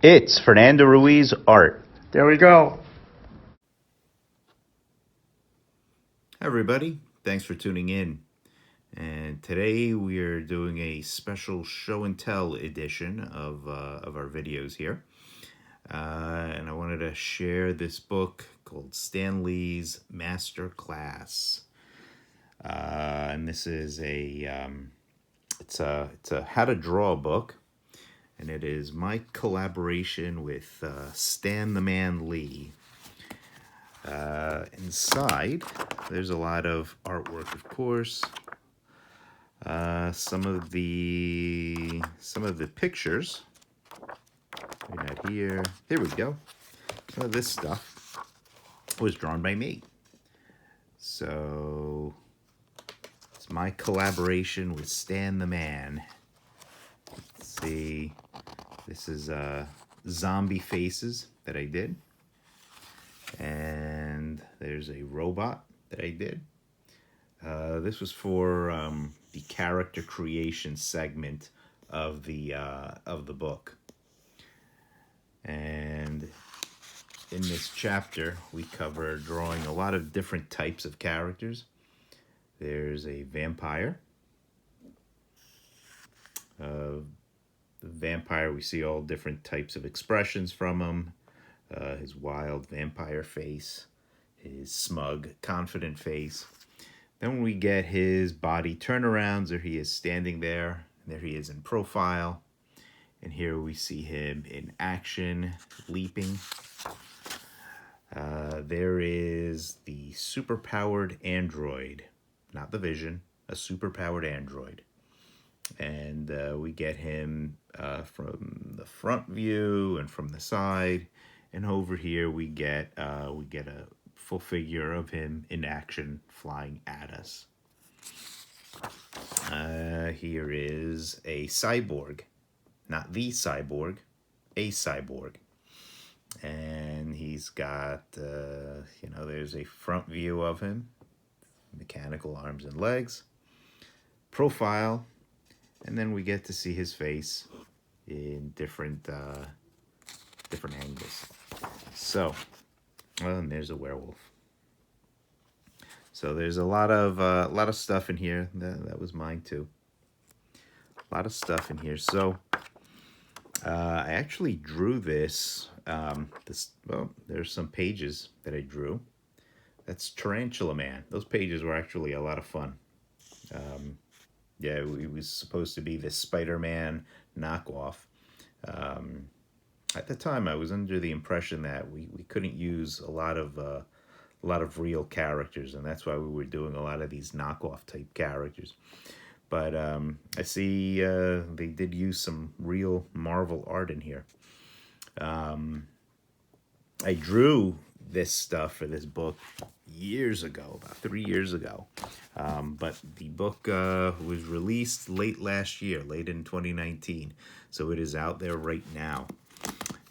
It's Fernando Ruiz art. There we go. Hi everybody, thanks for tuning in. And today we are doing a special show and tell edition of our videos here. And I wanted to share this book called Stan Lee's Master Class. And this is it's a how to draw book. And it is my collaboration with Stan the Man Lee. Inside, there's a lot of artwork, of course. Some of the pictures. Maybe not here. Here we go. Some of this stuff was drawn by me. So it's my collaboration with Stan the Man. Let's see. This is zombie faces that I did. And there's a robot that I did. This was for the character creation segment of the book. And in this chapter, we cover drawing a lot of different types of characters. There's a vampire. The vampire, we see all different types of expressions from him. His wild vampire face, his smug, confident face. Then when we get his body turnarounds, there he is standing there, and there he is in profile. And here we see him in action, leaping. There is the superpowered android, not the Vision, a superpowered android. And we get him from the front view and from the side. And over here we get a full figure of him in action flying at us. Here is a cyborg, not the cyborg, a cyborg. And he's got, there's a front view of him, mechanical arms and legs, profile, and then we get to see his face in different angles. So, well, and there's a werewolf. So there's a lot of stuff in here. That was mine too. A lot of stuff in here. So I actually drew this. Well, there's some pages that I drew. That's Tarantula Man. Those pages were actually a lot of fun. Yeah, it was supposed to be this Spider-Man knockoff. At the time, I was under the impression that we couldn't use a lot of real characters, and that's why we were doing a lot of these knockoff type characters. But I see they did use some real Marvel art in here. I drew this stuff for this book years ago, about 3 years ago. But the book was released late last year, late in 2019. So it is out there right now.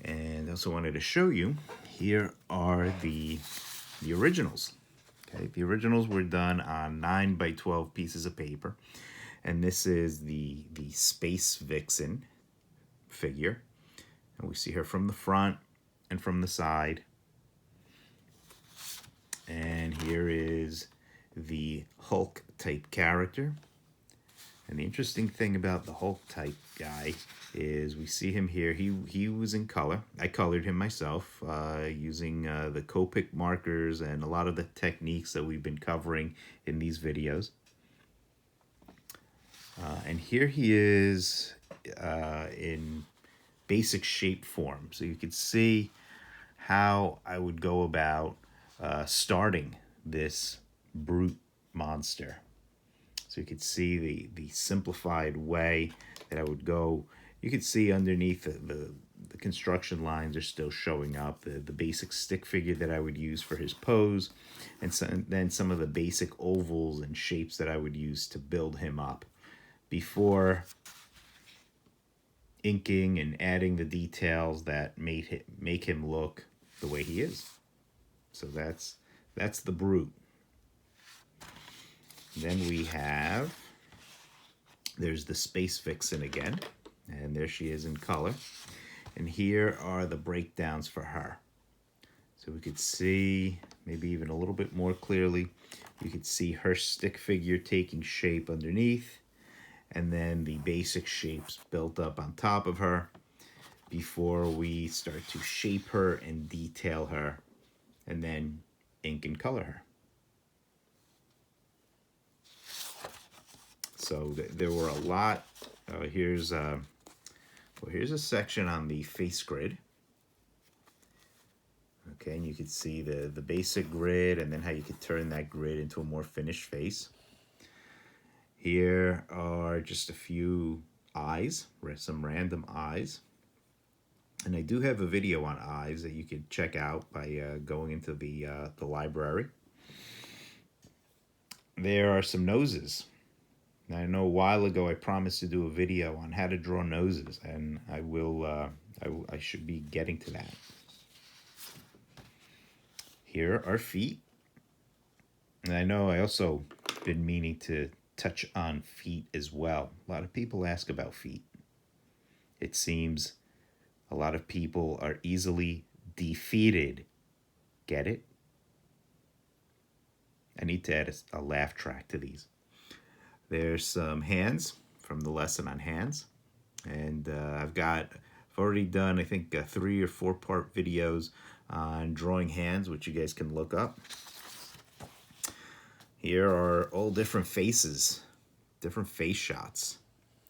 And I also wanted to show you, here are the originals. Okay, the originals were done on 9 by 12 pieces of paper. And this is the Space Vixen figure. And we see her from the front and from the side. And here is the Hulk type character. And the interesting thing about the Hulk type guy is we see him here. He was in color. I colored him myself using the Copic markers and a lot of the techniques that we've been covering in these videos. And here he is in basic shape form. So you can see how I would go about starting this brute monster. So you could see the simplified way that I would go. You could see underneath the construction lines are still showing up. The basic stick figure that I would use for his pose. And then some of the basic ovals and shapes that I would use to build him up before inking and adding the details that make him look the way he is. So that's the brute. Then we have, there's the Space Vixen again, and there she is in color. And here are the breakdowns for her. So we could see, maybe even a little bit more clearly, you could see her stick figure taking shape underneath, and then the basic shapes built up on top of her before we start to shape her and detail her, and then ink and color her. So there were a lot. Here's a section on the face grid. Okay, and you can see the basic grid, and then how you could turn that grid into a more finished face. Here are just a few eyes, some random eyes. And I do have a video on eyes that you could check out by going into the library. There are some noses. Now, I know a while ago I promised to do a video on how to draw noses, and I will. I should be getting to that. Here are feet. And I know I also been meaning to touch on feet as well. A lot of people ask about feet. It seems a lot of people are easily defeated. Get it? I need to add a laugh track to these. There's some hands from the lesson on hands. And I've already done, I think, 3 or 4 part videos on drawing hands, which you guys can look up. Here are all different faces, different face shots,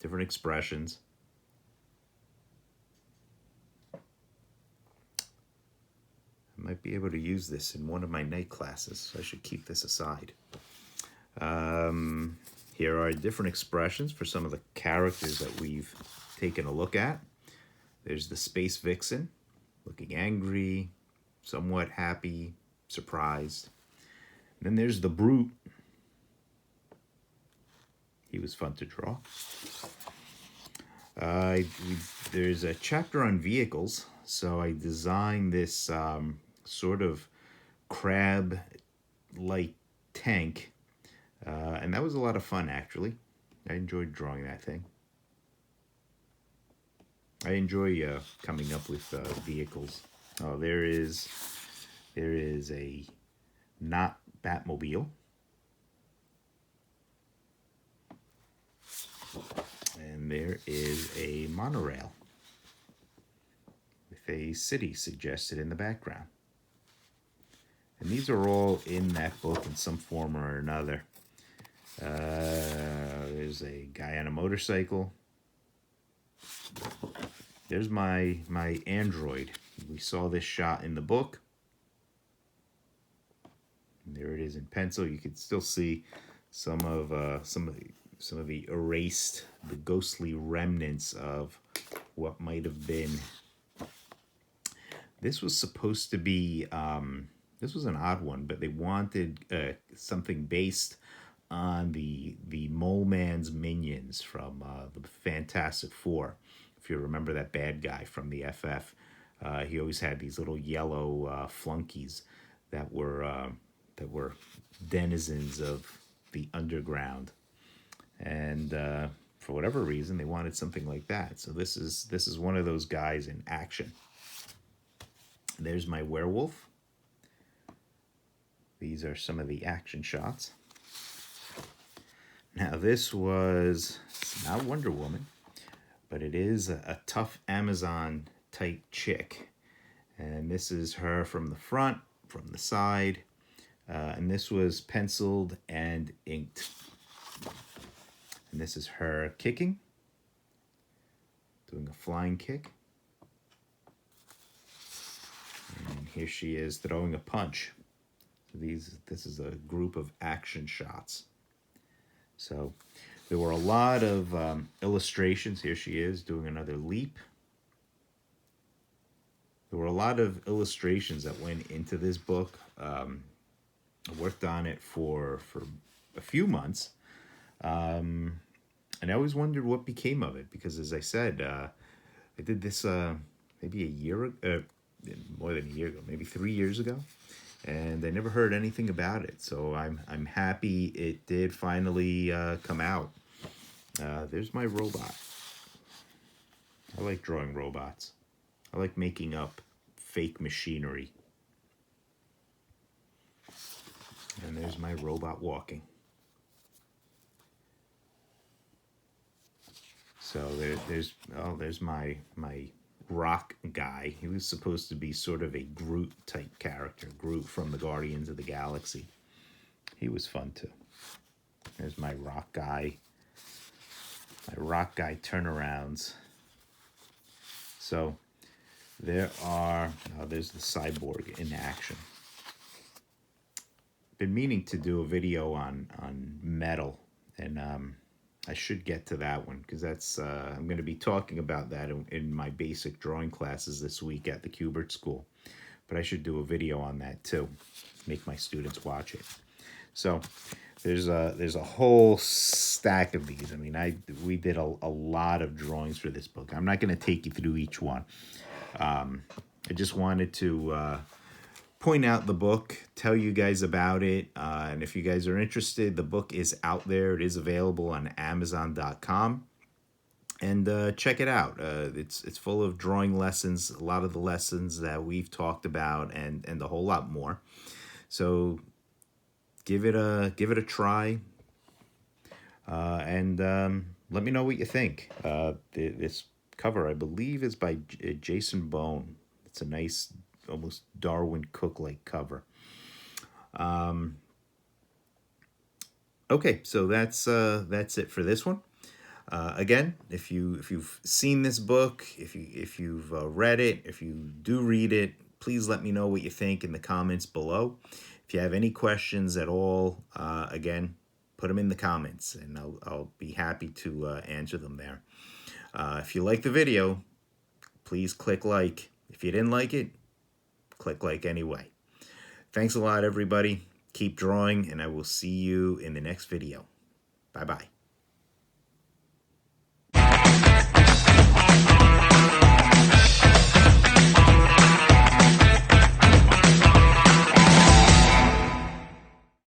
different expressions. I might be able to use this in one of my night classes, so I should keep this aside. Here are different expressions for some of the characters that we've taken a look at. There's the Space Vixen, looking angry, somewhat happy, surprised. And then there's the Brute. He was fun to draw. There's a chapter on vehicles, so I designed this sort of crab-like tank, and that was a lot of fun, actually. I enjoyed drawing that thing. I enjoy coming up with vehicles. Oh, there is a not Batmobile. And there is a monorail with a city suggested in the background. And these are all in that book in some form or another. There's a guy on a motorcycle. There's my android. We saw this shot in the book. And there it is in pencil. You can still see some of the erased, the ghostly remnants of what might have been. This was supposed to be, this was an odd one, but they wanted something based on the Mole Man's minions from the Fantastic Four. If you remember that bad guy from the FF, he always had these little yellow flunkies that were denizens of the underground. And for whatever reason, they wanted something like that. So this is one of those guys in action. There's my werewolf. These are some of the action shots. Now this was not Wonder Woman, but it is a tough Amazon type chick. And this is her from the front, from the side. And this was penciled and inked. And this is her kicking, doing a flying kick. And here she is throwing a punch. So this is a group of action shots. So there were a lot of illustrations. Here she is doing another leap. There were a lot of illustrations that went into this book. I worked on it for a few months. And I always wondered what became of it, because as I said, I did this maybe a year ago, more than a year ago, maybe 3 years ago, and I never heard anything about it. So I'm happy it did finally come out. There's my robot. I like drawing robots. I like making up fake machinery. And there's my robot walking. So there's my rock guy. He was supposed to be sort of a Groot type character, Groot from the Guardians of the Galaxy. He was fun too. There's my rock guy. My rock guy turnarounds. So there's the cyborg in action. Been meaning to do a video on metal, and I should get to that one because that's I'm going to be talking about that in my basic drawing classes this week at the Kubert School. But I should do a video on that too, make my students watch it. So there's a whole stack of these. I mean, we did a lot of drawings for this book. I'm not going to take you through each one. I just wanted to point out the book, tell you guys about it, and if you guys are interested, the book is out there. It is available on Amazon.com, and check it out. It's full of drawing lessons, a lot of the lessons that we've talked about, and a whole lot more. So give it a try, and let me know what you think. This cover, I believe, is by Jason Bone. It's a nice, almost Darwin Cook-like cover. Okay, so that's it for this one. Again, if you've seen this book, if you've read it, if you do read it, please let me know what you think in the comments below. If you have any questions at all, again, put them in the comments, and I'll be happy to answer them there. If you like the video, please click like. If you didn't like it, click like anyway. Thanks a lot, everybody. Keep drawing, and I will see you in the next video. Bye-bye.